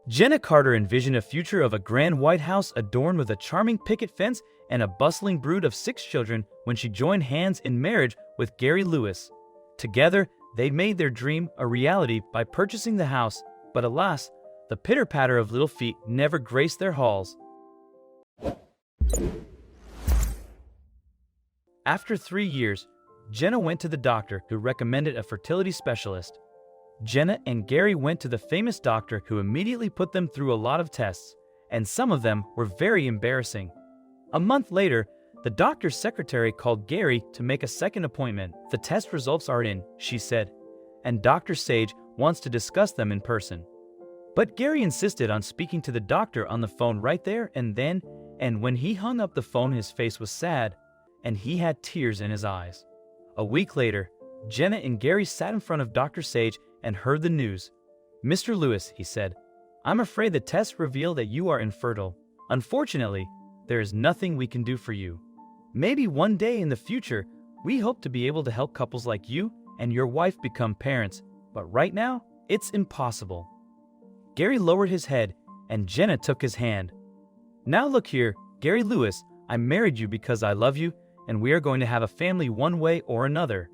Jenna Carter envisioned a future of a grand White House adorned with a charming picket fence and a bustling brood of 6 children when she joined hands in marriage with Gary Lewis. Together, they made their dream a reality by purchasing the house, but alas, the pitter-patter of little feet never graced their halls. After 3 years, Jenna went to the doctor who recommended a fertility specialist. Jenna and Gary went to the famous doctor who immediately put them through a lot of tests, and some of them were very embarrassing. A month later, the doctor's secretary called Gary to make a second appointment. "The test results are in," she said, "and Dr. Sage wants to discuss them in person." But Gary insisted on speaking to the doctor on the phone right there and then, and when he hung up the phone, his face was sad, and he had tears in his eyes. A week later, Jenna and Gary sat in front of Dr. Sage and heard the news. "Mr. Lewis," he said, "I'm afraid the tests reveal that you are infertile. Unfortunately, there is nothing we can do for you. Maybe one day in the future, we hope to be able to help couples like you and your wife become parents, but right now, it's impossible." Gary lowered his head, and Jenna took his hand. "Now look here, Gary Lewis, I married you because I love you, and we are going to have a family one way or another."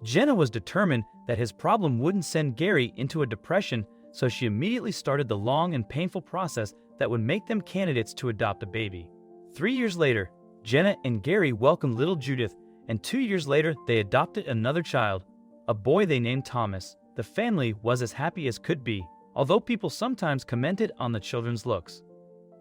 Jenna was determined that his problem wouldn't send Gary into a depression, so she immediately started the long and painful process that would make them candidates to adopt a baby. 3 years later, Jenna and Gary welcomed little Judith, and 2 years later they adopted another child, a boy they named Thomas. The family was as happy as could be, although people sometimes commented on the children's looks.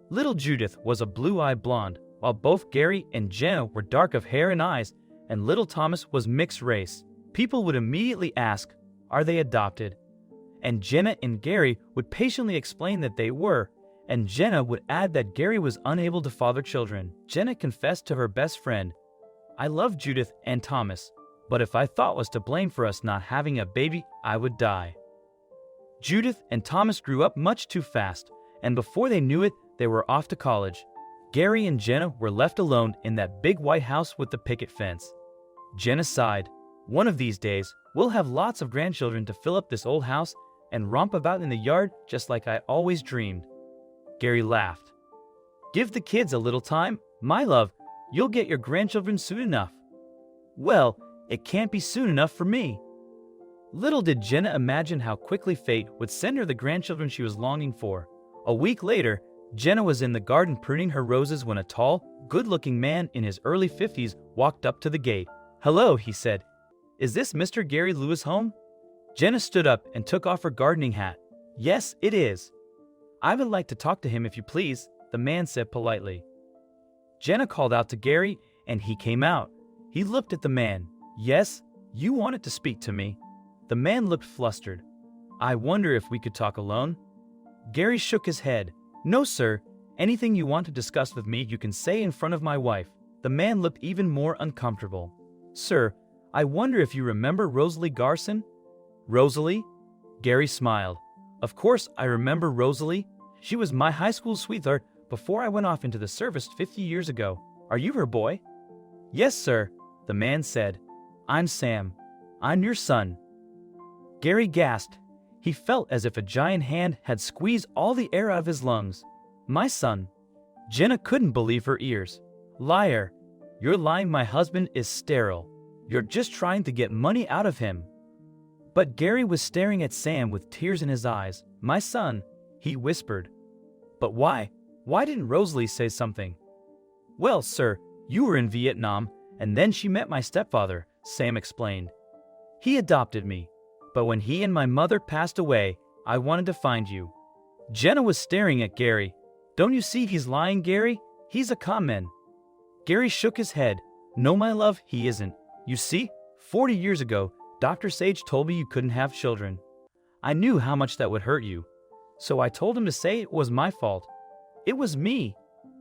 Little Judith was a blue-eyed blonde, while both Gary and Jenna were dark of hair and eyes, and little Thomas was mixed race. People would immediately ask, "Are they adopted?" And Jenna and Gary would patiently explain that they were, and Jenna would add that Gary was unable to father children. Jenna confessed to her best friend, "I love Judith and Thomas, but if I thought was to blame for us not having a baby, I would die." Judith and Thomas grew up much too fast, and before they knew it, they were off to college. Gary and Jenna were left alone in that big white house with the picket fence. Jenna sighed. "One of these days, we'll have lots of grandchildren to fill up this old house and romp about in the yard just like I always dreamed." Gary laughed. "Give the kids a little time, my love. You'll get your grandchildren soon enough." "Well, it can't be soon enough for me." Little did Jenna imagine how quickly fate would send her the grandchildren she was longing for. A week later, Jenna was in the garden pruning her roses when a tall, good-looking man in his early 50s walked up to the gate. "Hello," he said. "Is this Mr. Gary Lewis home?" Jenna stood up and took off her gardening hat. "Yes, it is." "I would like to talk to him if you please," the man said politely. Jenna called out to Gary, and he came out. He looked at the man. "Yes, you wanted to speak to me." The man looked flustered. "I wonder if we could talk alone?" Gary shook his head. "No, sir. Anything you want to discuss with me, you can say in front of my wife." The man looked even more uncomfortable. "Sir, I wonder if you remember Rosalie Garson?" "Rosalie?" Gary smiled. "Of course I remember Rosalie. She was my high school sweetheart before I went off into the service 50 years ago. Are you her boy?" "Yes, sir," the man said. "I'm Sam. I'm your son." Gary gasped. He felt as if a giant hand had squeezed all the air out of his lungs. "My son." Jenna couldn't believe her ears. "Liar. You're lying. My husband is sterile. You're just trying to get money out of him." But Gary was staring at Sam with tears in his eyes. "My son," he whispered. "But why? Why didn't Rosalie say something?" "Well, sir, you were in Vietnam, and then she met my stepfather," Sam explained. "He adopted me. But when he and my mother passed away, I wanted to find you." Jenna was staring at Gary. "Don't you see he's lying, Gary? He's a con man." Gary shook his head. "No, my love, he isn't. You see, 40 years ago, Dr. Sage told me you couldn't have children. I knew how much that would hurt you, so I told him to say it was my fault." "It was me,"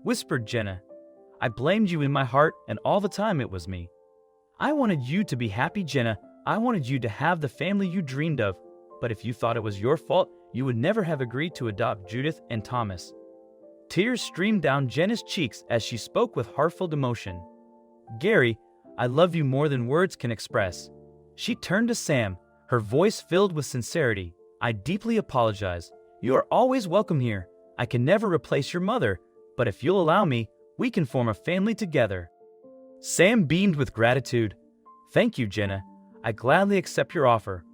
whispered Jenna. "I blamed you in my heart, and all the time it was me. I wanted you to be happy, Jenna. I wanted you to have the family you dreamed of, but if you thought it was your fault, you would never have agreed to adopt Judith and Thomas." Tears streamed down Jenna's cheeks as she spoke with heartfelt emotion. "Gary, I love you more than words can express." She turned to Sam, her voice filled with sincerity. "I deeply apologize. You are always welcome here. I can never replace your mother, but if you'll allow me, we can form a family together." Sam beamed with gratitude. "Thank you, Jenna. I gladly accept your offer.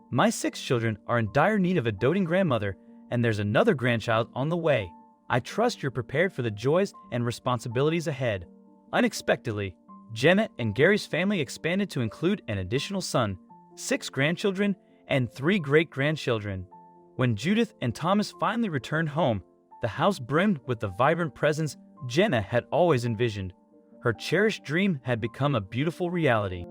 My 6 children are in dire need of a doting grandmother, and there's another grandchild on the way. I trust you're prepared for the joys and responsibilities ahead." Unexpectedly, Jenna and Gary's family expanded to include an additional son, 6 grandchildren, and 3 great-grandchildren. When Judith and Thomas finally returned home, the house brimmed with the vibrant presence Jenna had always envisioned. Her cherished dream had become a beautiful reality.